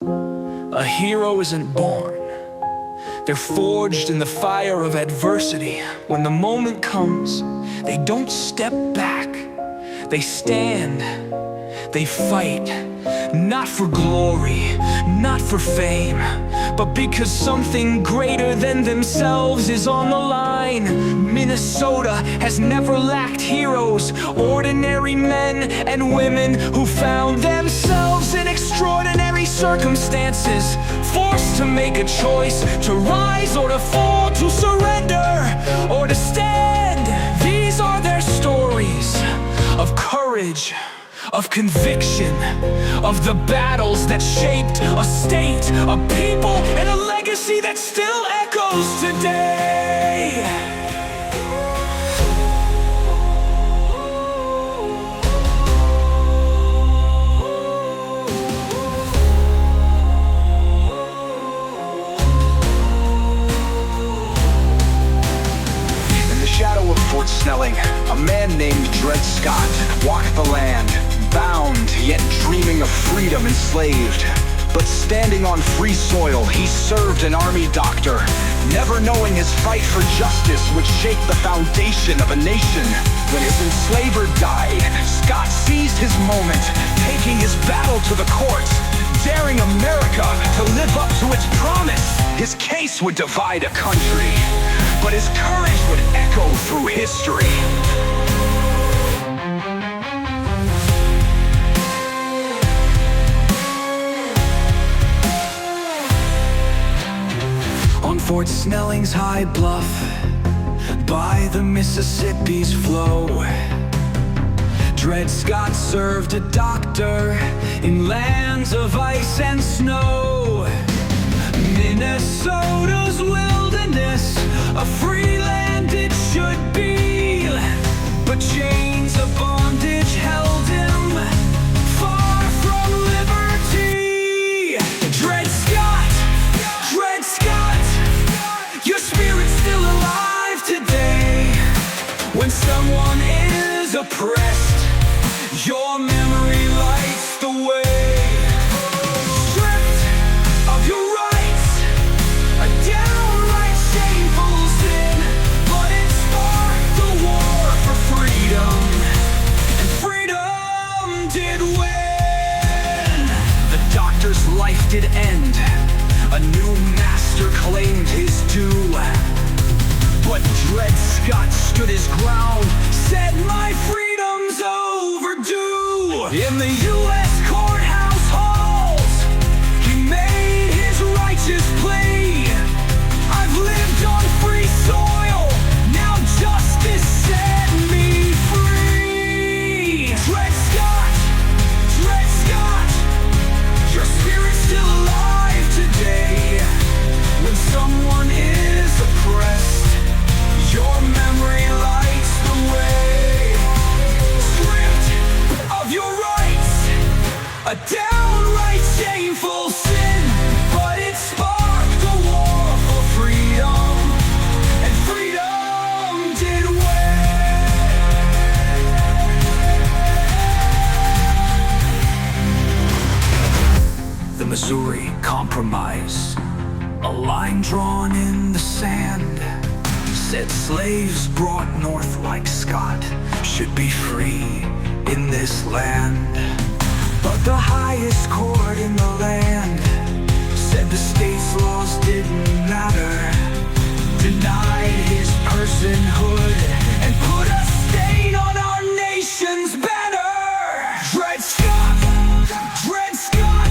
A hero isn't born. They're forged in the fire of adversity. When the moment comes, they don't step back. They stand, they fight, not for glory, not for fame, but because something greater than themselves is on the line. Minnesota has never lacked heroes, ordinary men and women who found themselves in extraordinary circumstances, forced to make a choice, to rise or to fall, to surrender or to stand. These are their stories of courage, of conviction, of the battles that shaped a state, a people, and a legacy that still echoes today. In the shadow of Fort Snelling, a man named Dred Scott walked the land, bound, yet dreaming of freedom, enslaved. But standing on free soil, he served an army doctor, never knowing his fight for justice would shake the foundation of a nation. When his enslaver died, Scott seized his moment, taking his battle to the courts, daring America to live up to its promise. His case would divide a country, but his courage would echo through history. On Fort Snelling's high bluff, by the Mississippi's flow, Dred Scott served a doctor in lands of ice and snow. Minnesota's wilderness, a free land it should be, but chains of bondage held him far from liberty. Dred Scott, Dred Scott, your spirit's still alive today. When someone is oppressed, your memory lights the way. Stripped of your rights, a downright shameful sin, but it sparked the war for freedom, and freedom did win. The doctor's life did end, a new master claimed his due. But Dred Scott stood his ground, Said my freedom's overdue. in the U.S. courthouse halls. He made his righteous plea. I've lived on free soil, now justice set me free. Dred Scott, Dred Scott, your spirit's still alive today. When someone is oppressed, your memory lights the way. Stripped of your rights, a downright shameful sin, but it sparked a war for freedom, and freedom did win. The Missouri Compromise, a line drawn in the sand, said slaves brought north like Scott should be free in this land. But the highest court in the land said the state's laws didn't matter, denied his personhood, and put a stain on our nation's banner. Dred Scott, Dred Scott,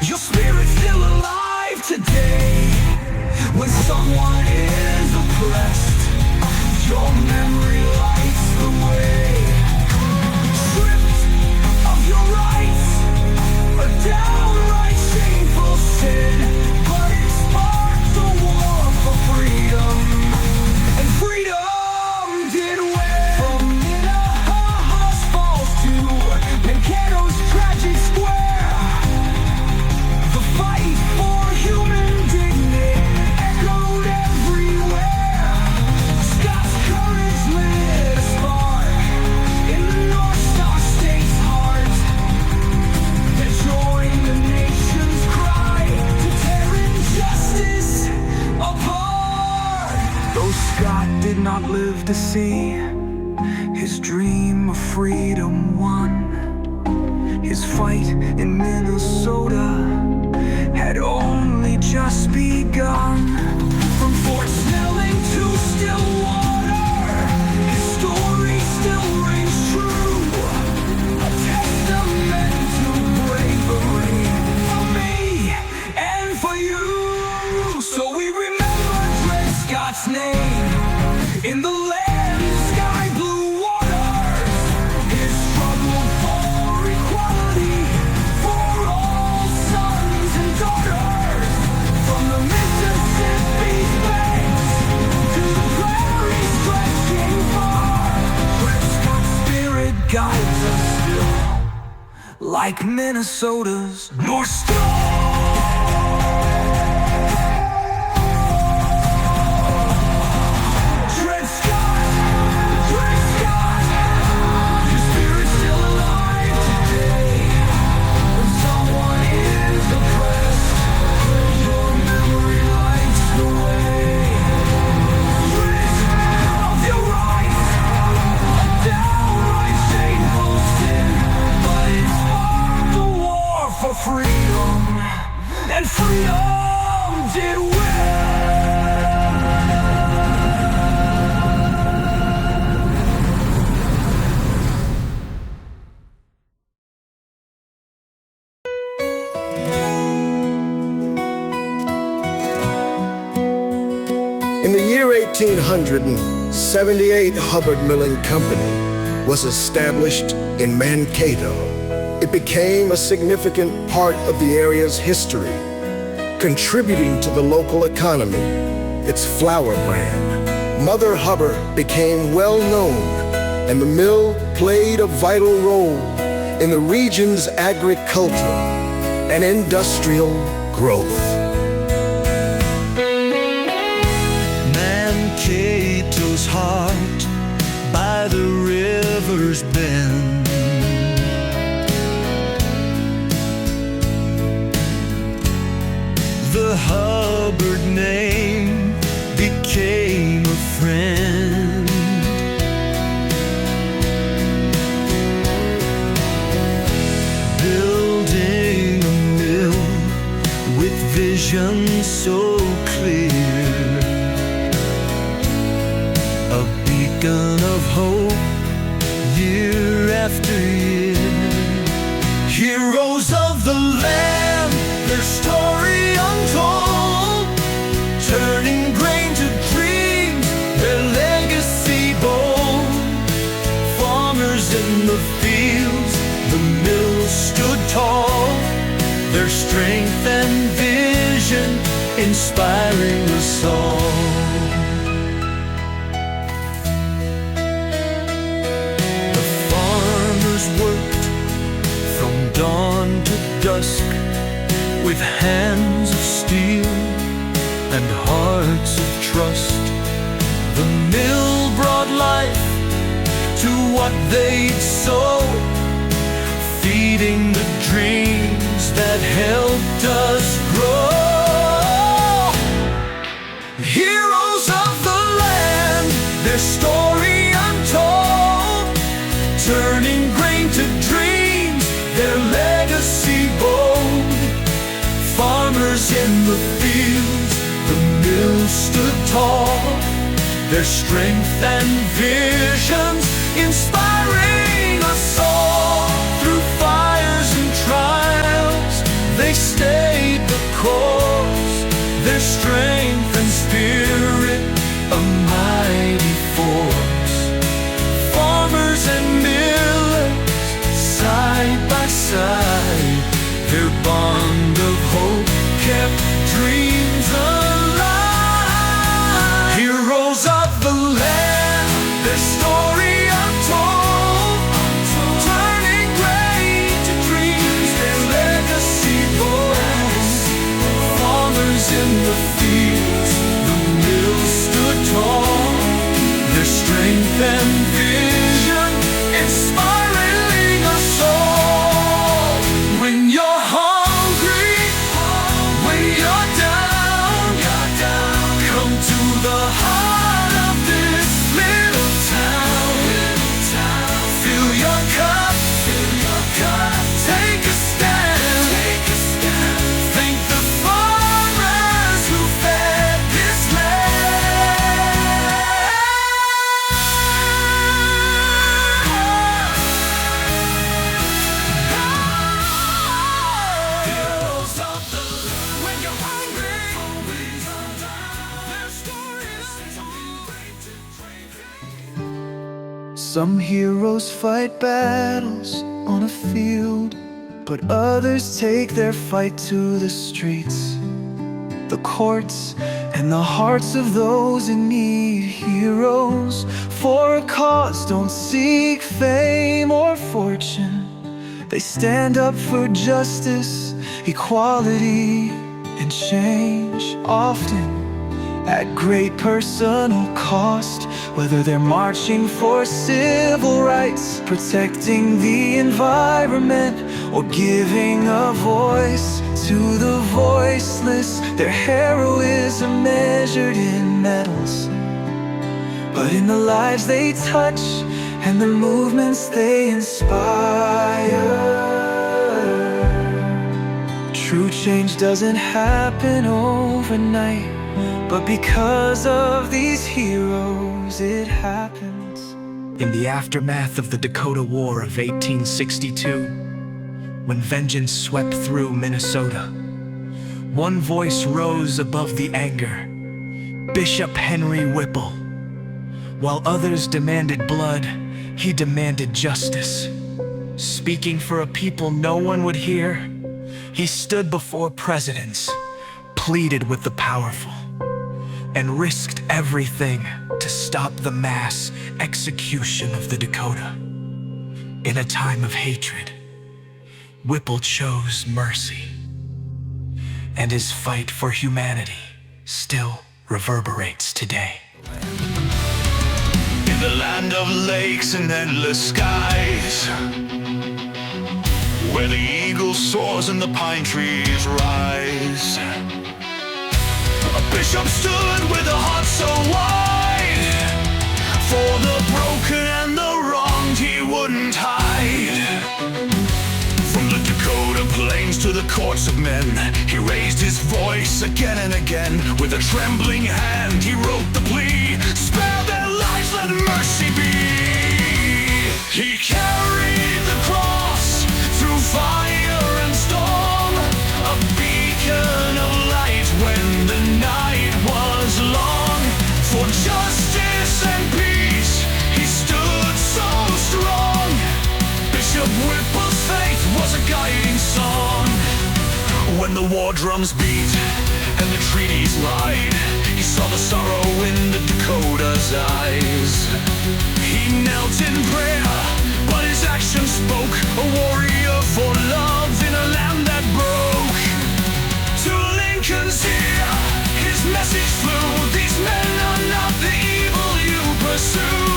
your spirit's still alive today. When someone is oppressed, your memory lights the way. Stripped of your rights, a downright shameful sin, but it sparked the war for freedom, and freedom did win. From Minnehaha's Falls to Mankato's tragic square, the fight for human dignity echoed everywhere. Scott's courage lived live to see his dream of freedom won. His fight in Minnesota had only just begun. From Fort Snelling to Stillwater, his story still rings true. A testament to bravery for me and for you. So we remember Dred Scott's name in the land of sky blue waters. His struggle for equality for all sons and daughters. From the Mississippi's banks to the prairies stretching far, Dred Scott's spirit guides us still, like Minnesota's North Star. Freedom, and freedom did win. In the year 1878, Hubbard Milling Company was established in Mankato. It became a significant part of the area's history, contributing to the local economy. Its flour brand, Mother Hubbard, became well known, and the mill played a vital role in the region's agricultural and industrial growth. Mankato's heart by the river's bend, the Hubbard name became a friend. Building a mill with vision so clear, a beacon of hope year after year. Heroes of the land, their story untold, turning grain to dreams, their legacy bold. Farmers in the fields, the mill stood tall, their strength and vision inspiring us all. The farmers worked from dawn to dusk, with hands of steel and hearts of trust. The mill brought life to what they'd sow, feeding the dreams that helped us grow. Heroes of the land, their story untold, turning grain to dreams, their legacy bold. Farmers in the fields, the mill stood tall, their strength and visions inspiring us all. Through fires and trials, they stayed the course, their strength and spirit a mighty force. Farmers and millers, side by side, their bond of hope kept dreams alive. Heroes of the land, their story untold, turning grain to dreams, their legacy bold. Farmers in the field, Some heroes fight battles on a field, but others take their fight to the streets, the courts, and the hearts of those in need. Heroes for a cause don't seek fame or fortune. They stand up for justice, equality, and change, often at great personal cost. Whether they're marching for civil rights, protecting the environment, or giving a voice to the voiceless, their heroism measured in medals, but in the lives they touch and the movements they inspire. True change doesn't happen overnight, but because of these heroes, it happens. In the aftermath of the Dakota War of 1862, when vengeance swept through Minnesota, one voice rose above the anger: Bishop Henry Whipple. While others demanded blood, he demanded justice. Speaking for a people no one would hear, he stood before presidents, pleaded with the powerful, and risked everything to stop the mass execution of the Dakota. In a time of hatred, Whipple chose mercy, and his fight for humanity still reverberates today. In the land of lakes and endless skies, where the eagle soars and the pine trees rise, a bishop stood with a heart so wide. For the broken and the wronged he wouldn't hide. From the Dakota plains to the courts of men, he raised his voice again and again. With a trembling hand he wrote the plea: spare their lives, let mercy be. He carried the cross through fire and storm, a beacon of light when the night was long. For justice and peace he stood so strong. Bishop Whipple's faith was a guiding song. When the war drums beat and the treaties lied, he saw the sorrow in the Dakota's eyes. He knelt in prayer, but his actions spoke, a warrior for love in a land that broke. To Lincoln's ear his message flew: these men are not the evil you pursue.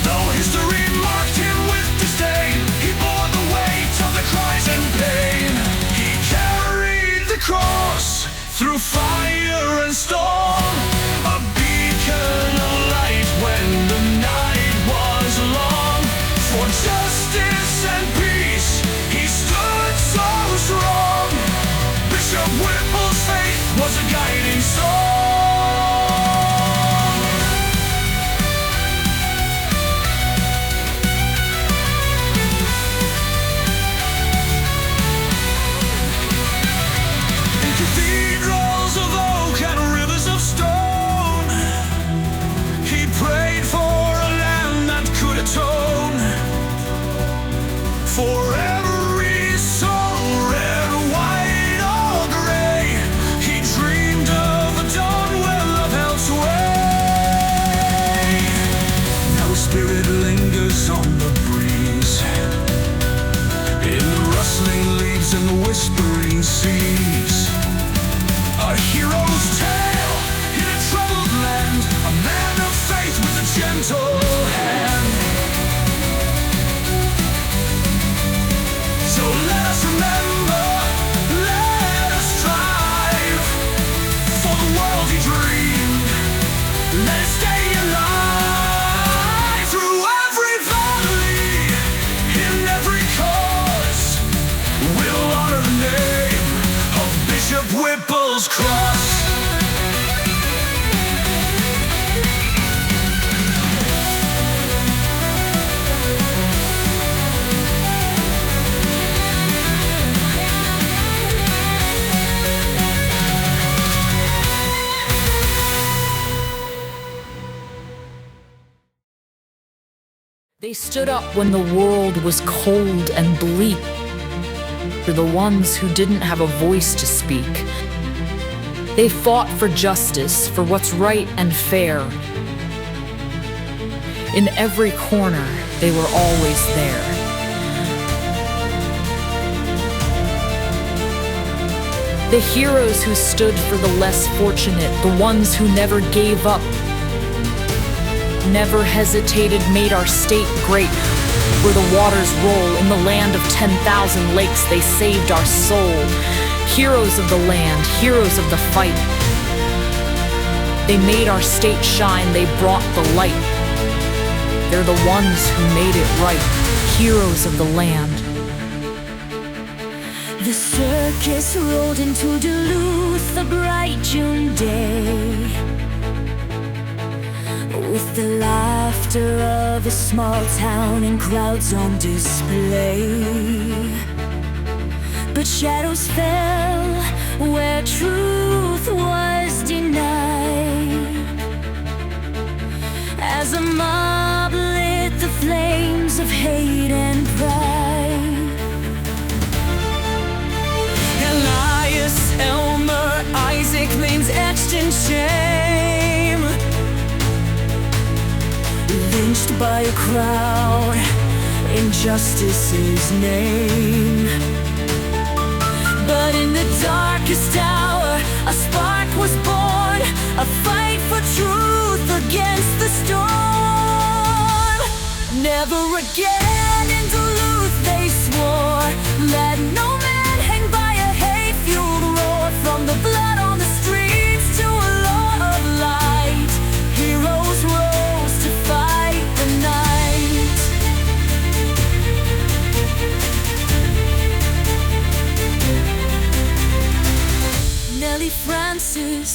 Though history marked him with disdain, he bore the weight of the cries and pain. He carried the cross through fire and storm, a beacon of light when the night was long. For justice and peace he stood so strong. Bishop Whipple's faith was a guiding song. In cathedrals of oak and rivers of stone, he prayed for a land that could atone for every soul, red, white, or gray. He dreamed of a dawn They stood up when the world was cold and bleak. For the ones who didn't have a voice to speak. They fought for justice, for what's right and fair. In every corner, they were always there. The heroes who stood for the less fortunate, the ones who never gave up, never hesitated, made our state great. Where the waters roll, in the land of 10,000 lakes, they saved our soul. Heroes of the land, heroes of the fight. They made our state shine, they brought the light. They're the ones who made it right, heroes of the land. The circus rolled into Duluth a bright June day, with the laughter of a small town and crowds on display. But shadows fell where truth was denied, as a mob lit the flames of hate and pride. Elias, Elmer, Isaac, names etched in shame, lynched by a crowd in justice's name. But in the darkest hour, a spark was born, a fight for truth against the storm. Never again in Duluth, they swore, let no man hang by a hate-fueled roar. From the blood on the streets to a law of light, heroes rose to fight the night. Nellie Francis,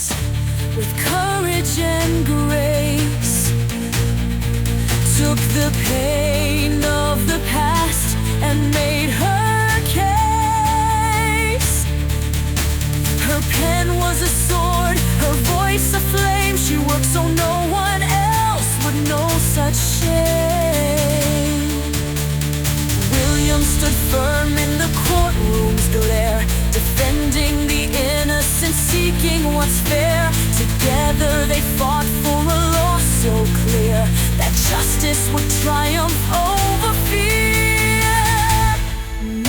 with courage and grace, took the pain of the past and made her case. Her pen was a sword, her voice a flame. She worked so no one else would know such shame. William stood firm in the courtroom's glare, defending the innocent, seeking what's fair. Together they fought for a law so clear that justice would triumph over fear.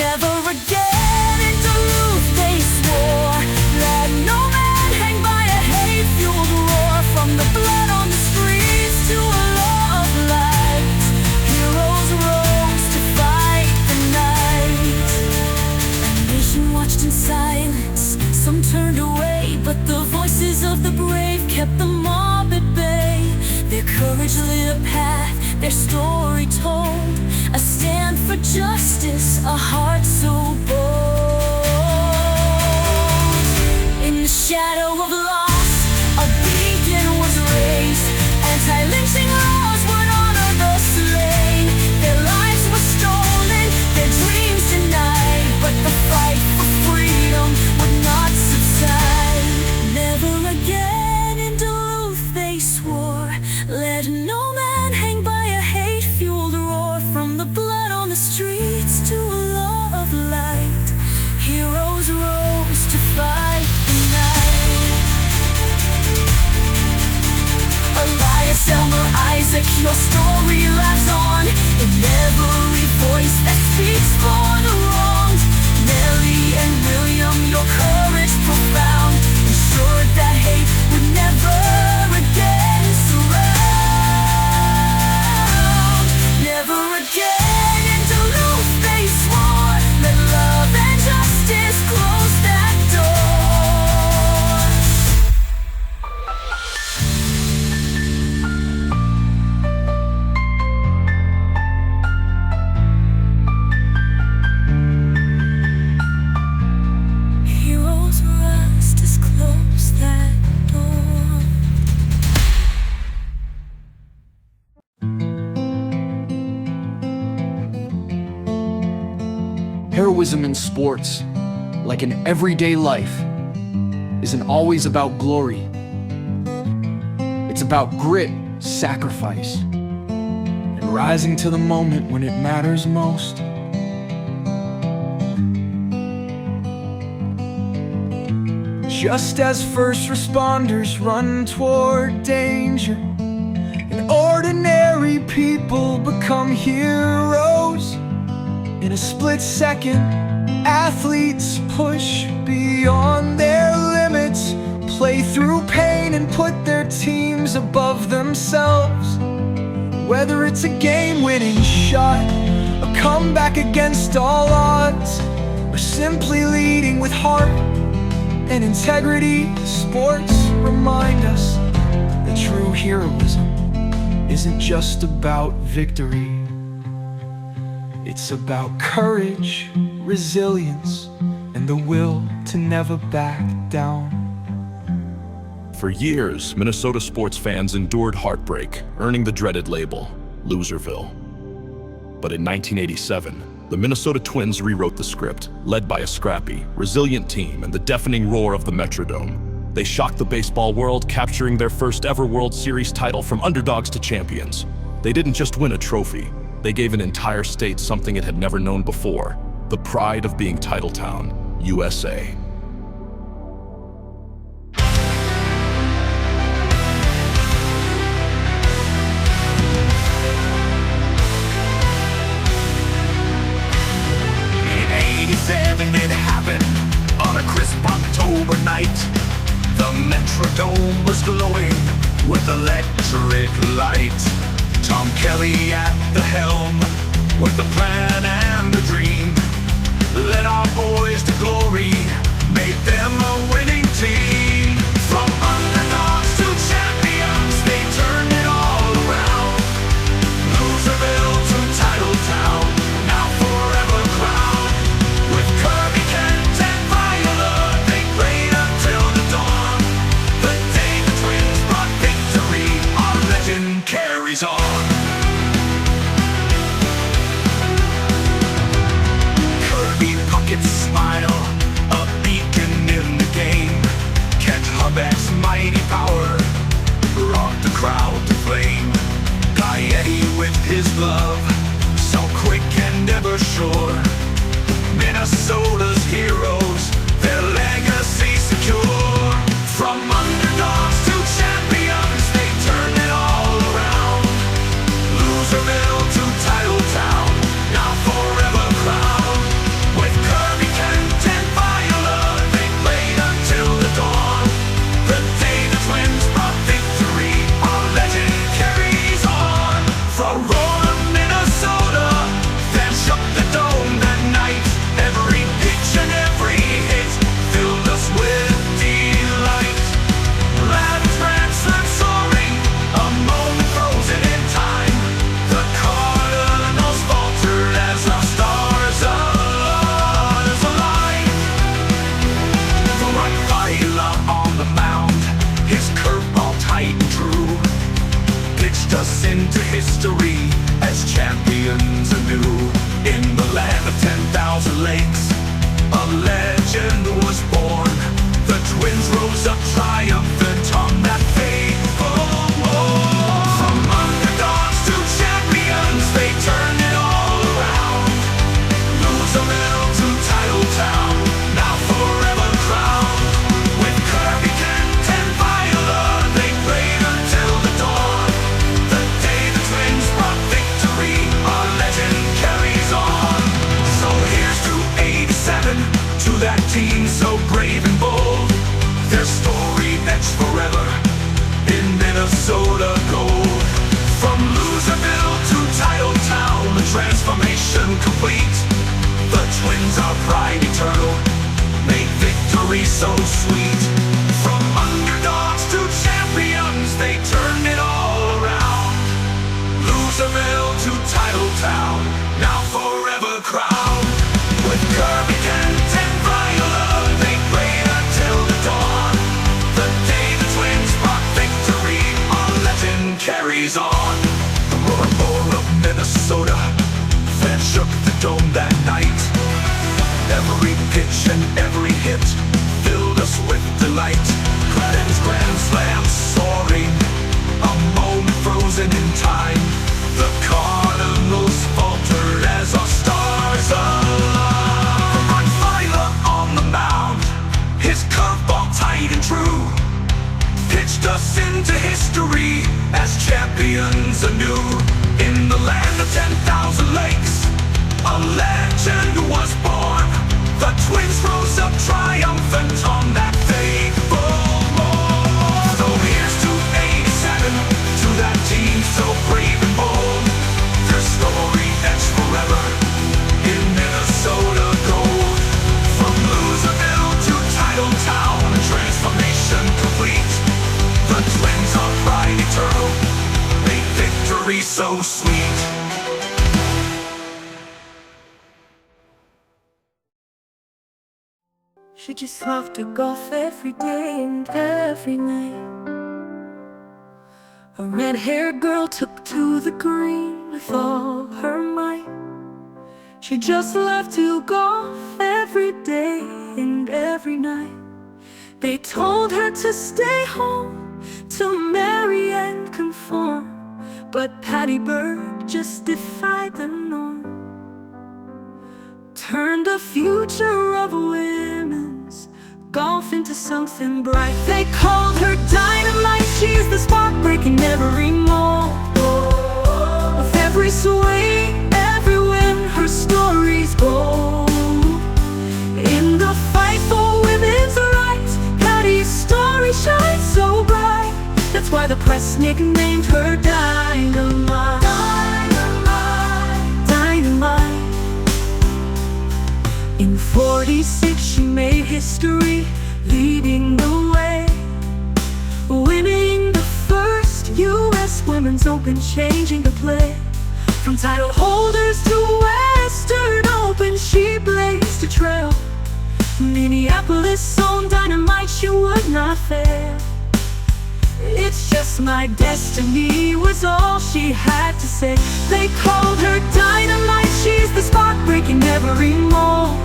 Never again in Duluth, they swore, let no man hang by a hate-fueled roar. From the blood on the streets to a law of light, heroes rose to fight the night. The nation watched in silence, some turned away, but the voices of the brave kept the mob at bay. Their courage lit a path, their story told, a stand for justice, a heart so bold. In the shadow of loss, a beacon was raised. Anti-lynching laws would honor the slain. Their lives were stolen, their dreams denied, but the fight for freedom would not subside. Never again in Duluth, they swore, let no man hang by a hate-fueled roar. From the blood on the streets to a law of light, heroes rose to fight the night. Elias, Elmer, Isaac, your story lives on in every voice that speaks for the wronged. Nellie and William, your courage profound ensured that hate would never again surround. Never again in Duluth, they swore, let love and justice close that door. Heroes rust as close that door. Heroism in sports, like in everyday life, isn't always about glory. It's about grit, sacrifice, and rising to the moment when it matters most. Just as first responders run toward danger, and ordinary people become heroes. In a split second, athletes push beyond their limits, play through pain and put their teams above themselves. Whether it's a game-winning shot, a comeback against all odds, or simply leading with heart and integrity, sports remind us that true heroism isn't just about victory. It's about courage, resilience, and the will to never back down. For years, Minnesota sports fans endured heartbreak, earning the dreaded label, Loserville. But in 1987, the Minnesota Twins rewrote the script, led by a scrappy, resilient team and the deafening roar of the Metrodome. They shocked the baseball world, capturing their first ever World Series title from underdogs to champions. They didn't just win a trophy, they gave an entire state something it had never known before: the pride of being Titletown, USA. It happened on a crisp October night. The Metrodome was glowing with electric light. Tom Kelly at the helm with the plan and the dream led our boys to glory, made them a winning team. From underdogs to champions, they turned it all around. Loserville to Titletown, now forever crowned. With Kirby, Kent, and Viola, they played until the dawn. The day the Twins brought victory, our legend carries on. Kirby Puckett's smile, a beacon in the game. Kent Hubback's mighty power brought the crowd to flame. Gaetti with his love, so quick and ever sure. Minnesota's heroes, their legacy secure. From underdogs to champions, they turned it all around. Loserville to Titletown, now forever crowned. With Kirby, Kent, and Viola, they played until the dawn. The day the Twins brought victory, our legend carries on. From Roar, Minnesota, fans shook the dome that night. Every pitch and every hit filled us with delight. Ladders ran soaring, a moment frozen in time. The Cardinals faltered as our stars aligned. The right Viola on the mound, his curveball tight and true, pitched us into history as champions anew. In the land of 10,000 lakes, a legend was born. The Twins rose up triumphant on that fateful morn. From underdogs to champions, they turned it all around. Loserville to Titletown, now forever crowned. With Kirby, Kent, and Viola, they played until the dawn. The day the Twins brought victory, our legend carries on. So here's to 87, to that team so brave and bold. Their story etched forever in Minnesota gold. From Loserville to Titletown, the transformation complete. The Twins are pride eternal, made victory so sweet. From underdogs to champions, they turned it all around. Loserville to Titletown, now forever crowned. With Kirby, Kent, and Viola, they played until the dawn. The day the Twins brought victory, our legend carries on. The roar of Minnesota, fans shook the dome that night. Every pitch and every hit filled us with delight. Credence grand slam soaring, a moment frozen in time. The car marched into history as champions anew. In the land of 10,000 lakes, a legend was born. The twins rose up triumphant on that fateful morn. So here's to 87, to that team so brave and bold. Their story etched forever in Minnesota gold. From Louisville to Titletown, a transformation complete. The twins are pride eternal, made victory so sweet. She just loved to golf every day and every night. A red-haired girl took to the green with all her might. She just loved to golf every day and every night. They told her to stay home, to marry and conform, but Patty Bird just defied the norm. Turned the future of women's golf into something bright. They called her dynamite. She's the spark breaking every mold. With every swing, every win, her stories go. In the fight for women's rights, Patty's story shines so bright. That's why the press nicknamed her Dynamite. Dynamite, Dynamite. In 46 she made history, leading the way, winning the first U.S. Women's Open, changing the play. From title holders to Western Open, she blazed a trail. Minneapolis' own Dynamite, she would not fail. It's just my destiny was all she had to say. They called her Dynamite. She's the spark breaking every mold.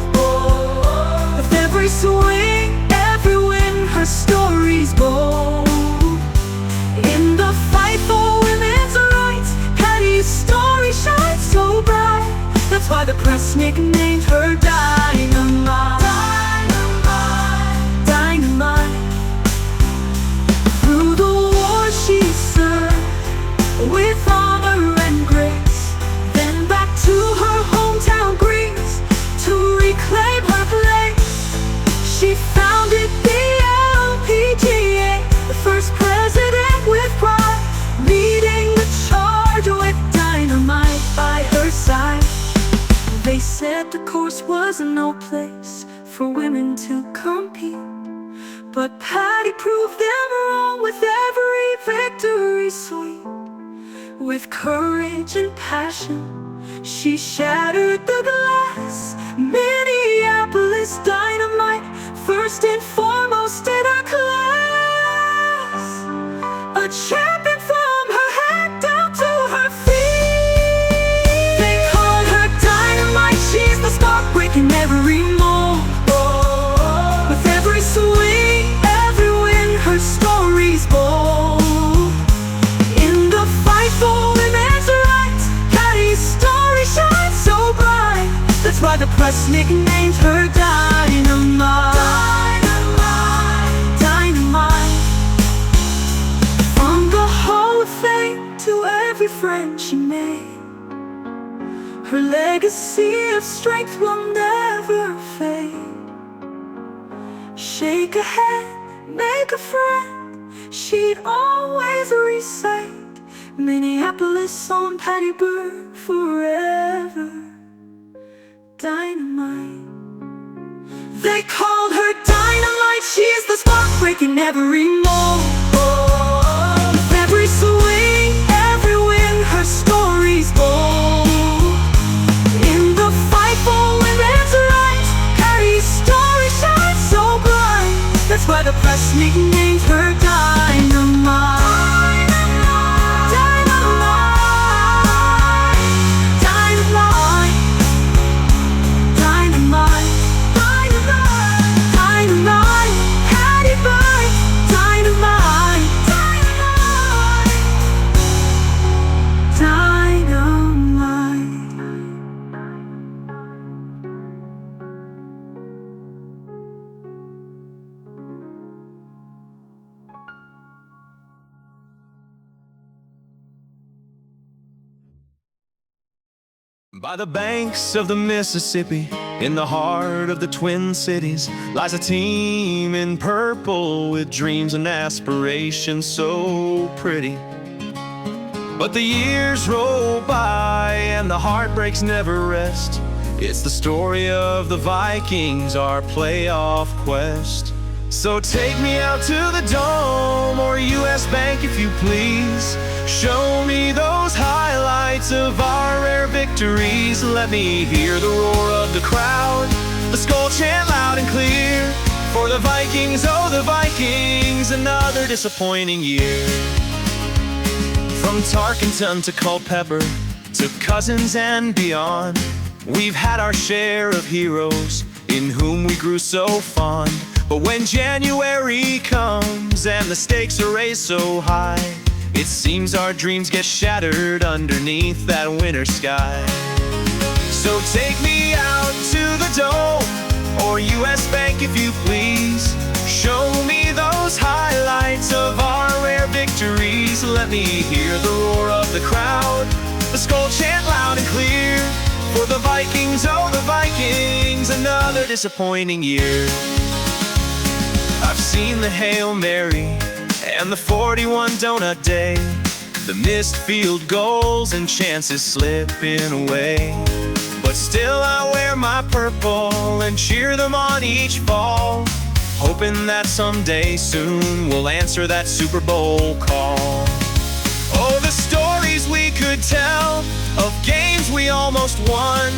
With every swing, every win, her story's bold. In the fight for women's rights, Patty's story shines so bright. That's why the press nicknamed her Dynamite. Dynamite, Dynamite. Through the war she served with honor and grace, then back to her hometown Greece to reclaim her place. She founded the LPGA, the first president with pride, leading the charge with Dynamite by her side. They said the course was no place for women to compete, but Patty proved them wrong with every victory sweet. With courage and passion, she shattered the glass. Minneapolis Dynamite, first and foremost in her class. A champion from her head down to her feet. They call her Dynamite. She's the spark breaking every mold. With every swing, every win, her story's bold. In the fight for women's rights, Patty's story shines so bright. That's why the press nicknamed her Dynamite. Dynamite, Dynamite. From the Hall of Fame to every friend she made, her legacy of strength will never fade. Shake a hand, make a friend, she'd always recite. Minneapolis' own Patty Bird, forever Dynamite. They called her Dynamite. She's the spark breaking every mold. With every swing, every win, her story's bold. In the fight for women's rights, Patty's story shines so bright. That's why the press nicknamed her Dynamite. By the banks of the Mississippi, in the heart of the Twin Cities, lies a team in purple with dreams and aspirations so pretty. But the years roll by and the heartbreaks never rest. It's the story of the Vikings, our playoff quest. So take me out to the Dome or US Bank if you please. Show me those highlights of our rare victories. Let me hear the roar of the crowd, the Skull chant loud and clear. For the Vikings, oh the Vikings, another disappointing year. From Tarkenton to Culpeper, to Cousins and beyond, we've had our share of heroes in whom we grew so fond. But when January comes and the stakes are raised so high, it seems our dreams get shattered underneath that winter sky. So take me out to the Dome or US Bank if you please. Show me those highlights of our rare victories. Let me hear the roar of the crowd, the Skull chant loud and clear. For the Vikings, oh the Vikings, another disappointing year. I've seen the Hail Mary and the 41 donut day, the missed field goals and chances slipping away. But still I wear my purple and cheer them on each fall, hoping that someday soon we'll answer that Super Bowl call. Oh, the stories we could tell of games we almost won,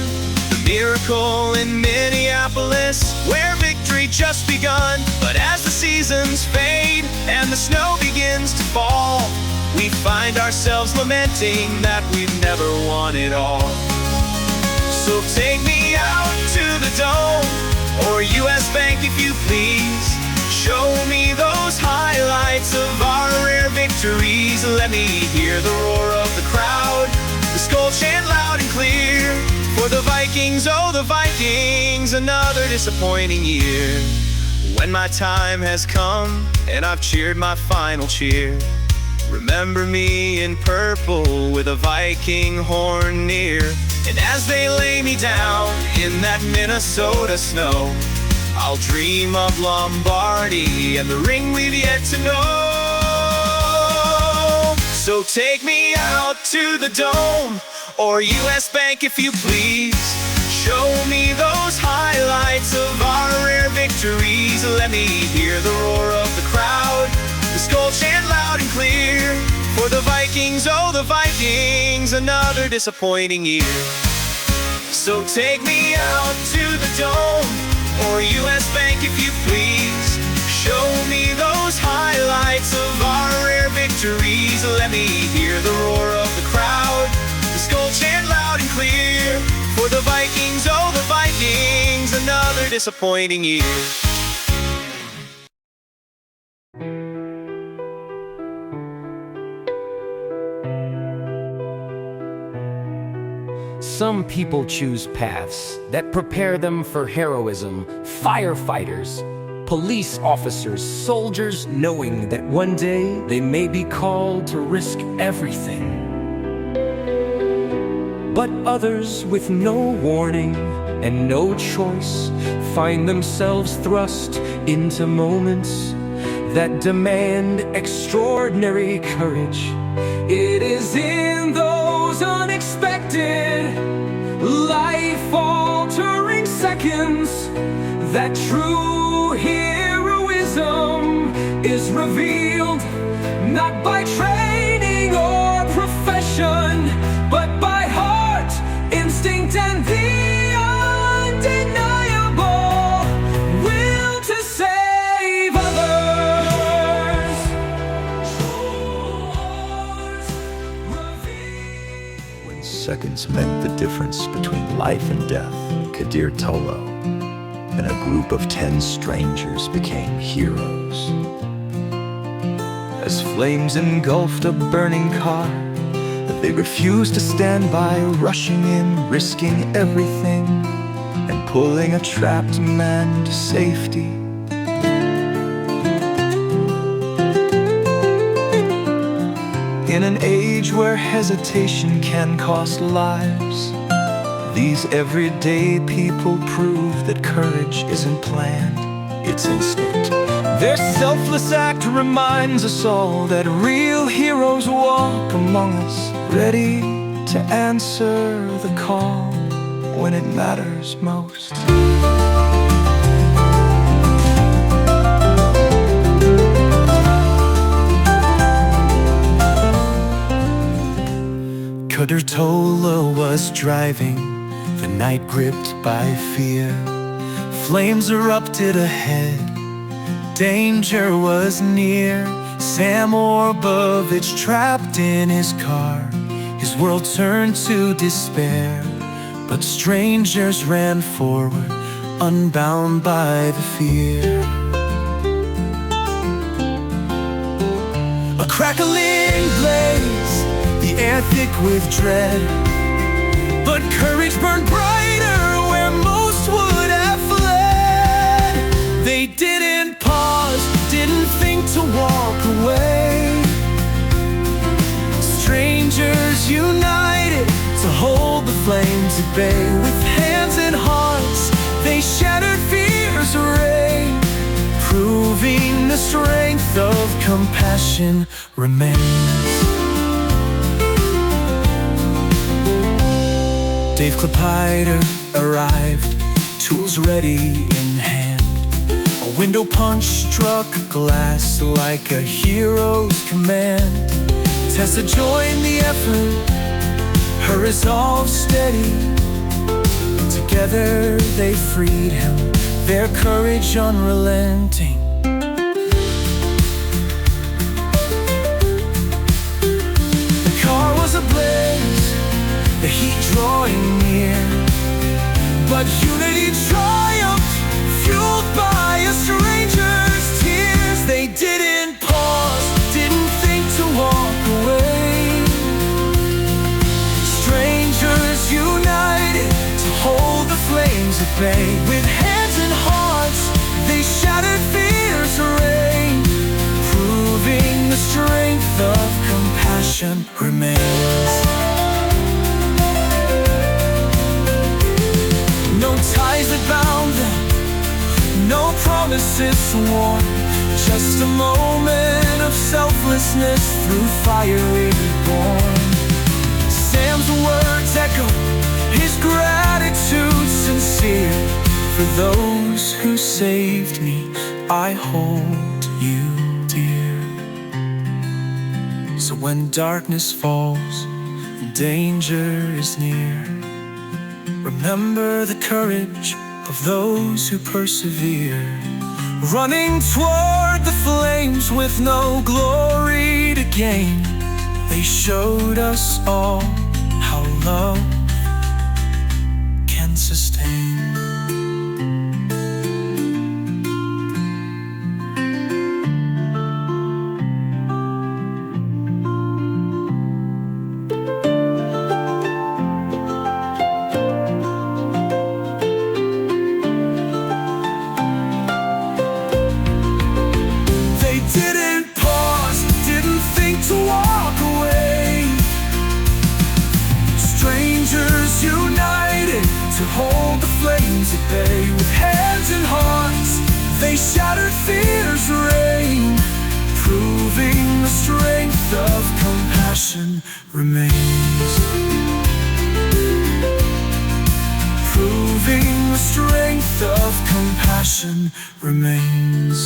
the miracle in Minneapolis where victory just begun. But as the seasons fade and the snow begins to fall, we find ourselves lamenting that we've never won it all. So take me out to the Dome or US Bank if you please. Show me those highlights of our rare victories. Let me hear the roar of the crowd, the Skull chant loud and clear. For the Vikings, oh the Vikings, another disappointing year. When my time has come and I've cheered my final cheer, remember me in purple with a Viking horn near. And as they lay me down in that Minnesota snow, I'll dream of Lombardy and the ring we've yet to know. So take me out to the Dome or US Bank if you please. Show me those highlights of our rare victories. Let me hear the roar of the crowd, the Skull chant loud and clear. For the Vikings, oh the Vikings, another disappointing year. So take me out to the Dome or US Bank if you please. Show me those highlights of our rare victories. Let me hear the roar of the crowd, the Skull chant loud and clear. For the Vikings, oh the Vikings, another disappointing year. Some people choose paths that prepare them for heroism. Firefighters, police officers, soldiers, knowing that one day they may be called to risk everything. But others with no warning and no choice find themselves thrust into moments that demand extraordinary courage. It is in those unexpected, life-altering seconds that true heroism is revealed, not by training or profession, but by heart, instinct, and the undeniable will to save others. When seconds meant the difference between life and death, Kadir Tolo and a group of 10 strangers became heroes. As flames engulfed a burning car, they refused to stand by, rushing in, risking everything, and pulling a trapped man to safety. In an age where hesitation can cost lives, These everyday people prove that courage isn't planned, it's instinct. Their selfless act reminds us all that real heroes walk among us, ready to answer the call when it matters most. Qadr Tola was driving, the night gripped by fear. Flames erupted ahead, danger was near. Sam Orbovich trapped in his car, his world turned to despair. But strangers ran forward, unbound by the fear. A crackling blaze, the air thick with dread. But courage burned brighter where most would have fled. They didn't pause, didn't think to walk away. Strangers united to hold the flames at bay. With hands and hearts, they shattered fear's array, proving the strength of compassion remains. Dave Klepider arrived, tools ready in hand. A window punch struck glass like a hero's command. Tessa joined the effort, her resolve steady. Together they freed him, their courage unrelenting. The car was ablaze, the heat drawing near. But unity triumphed, fueled by a stranger's tears. They didn't pause, didn't think to walk away. Strangers united to hold the flames at bay. With hands and hearts, they shattered fear's array, proving the strength of compassion remains. No ties that bound them, no promises sworn. Just a moment of selflessness through fire reborn. Sam's words echo, his gratitude sincere. For those who saved me, I hold you dear. So when darkness falls, danger is near, remember the courage of those who persevere. Running toward the flames with no glory to gain, they showed us all how love can sustain. Hold the flames at bay. With hands and hearts, they shattered fear's reign, proving the strength of compassion remains. Proving the strength of compassion remains.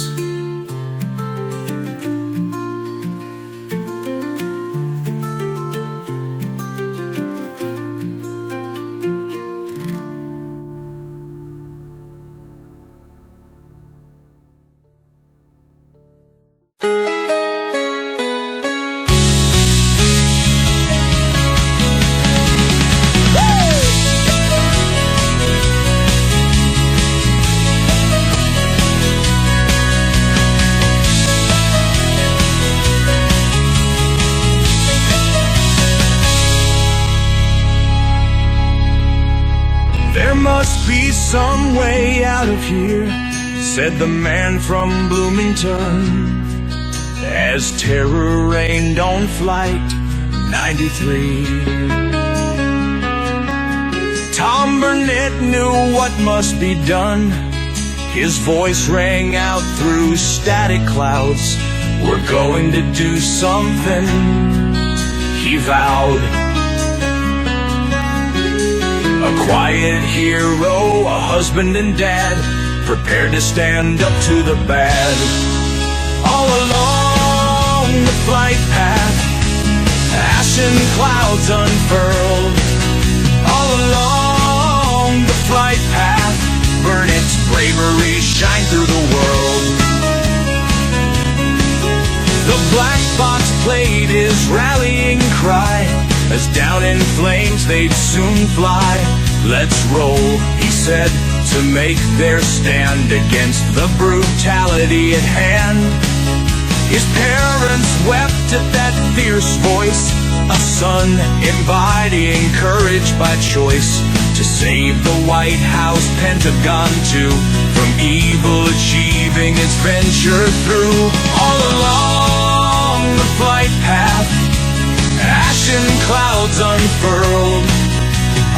There must be some way out of here, said the man from Bloomington, as terror rained on Flight 93. Tom Burnett knew what must be done. His voice rang out through static clouds. We're going to do something, he vowed. A quiet hero, a husband and dad, prepared to stand up to the bad. All along the flight path, ashen clouds unfurled. All along the flight path, Burnett's bravery shine through the world. The black box played his rallying cry, as down in flames they'd soon fly. Let's roll, he said, to make their stand against the brutality at hand. His parents wept at that fierce voice, a son embodying courage by choice, to save the White House Pentagon too, from evil achieving its venture through. All along the flight path, ashen clouds unfurled.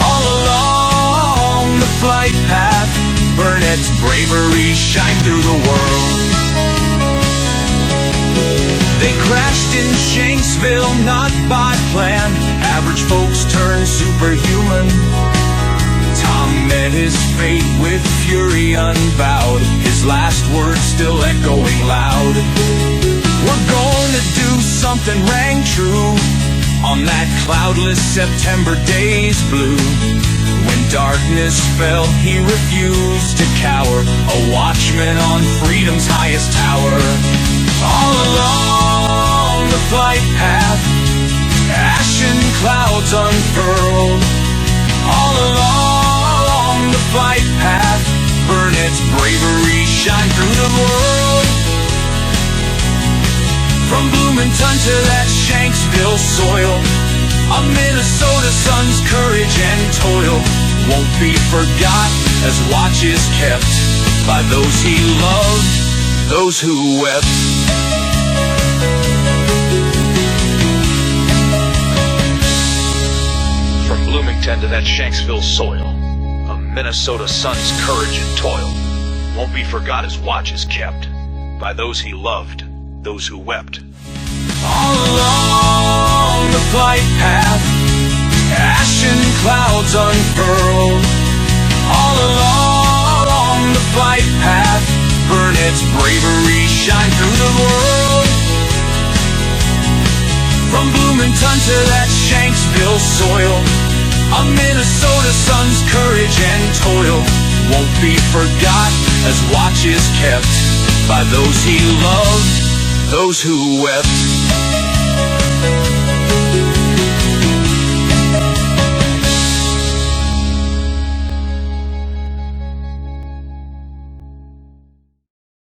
All along the flight path, Burnett's bravery shine through the world. They crashed in Shanksville, not by plan. Average folks turned superhuman. Tom met his fate with fury unbowed, his last words still echoing loud. We're gonna do something rang true on that cloudless September day's blue. When darkness fell, he refused to cower, a watchman on freedom's highest tower. All along the flight path, ashen clouds unfurled. All along the flight path, Burnett's bravery shine through the world. From Bloomington to that Shanksville soil, a Minnesota son's courage and toil won't be forgot as watch is kept by those he loved, those who wept. From Bloomington to that Shanksville soil, a Minnesota son's courage and toil won't be forgot as watch is kept by those he loved, those who wept. All along the flight path, ashen clouds unfurled. All along the flight path, Burnett's bravery shine through the world. From Bloomington to that Shanksville soil, a Minnesota son's courage and toil won't be forgot as watch is kept by those he loved, those who wept.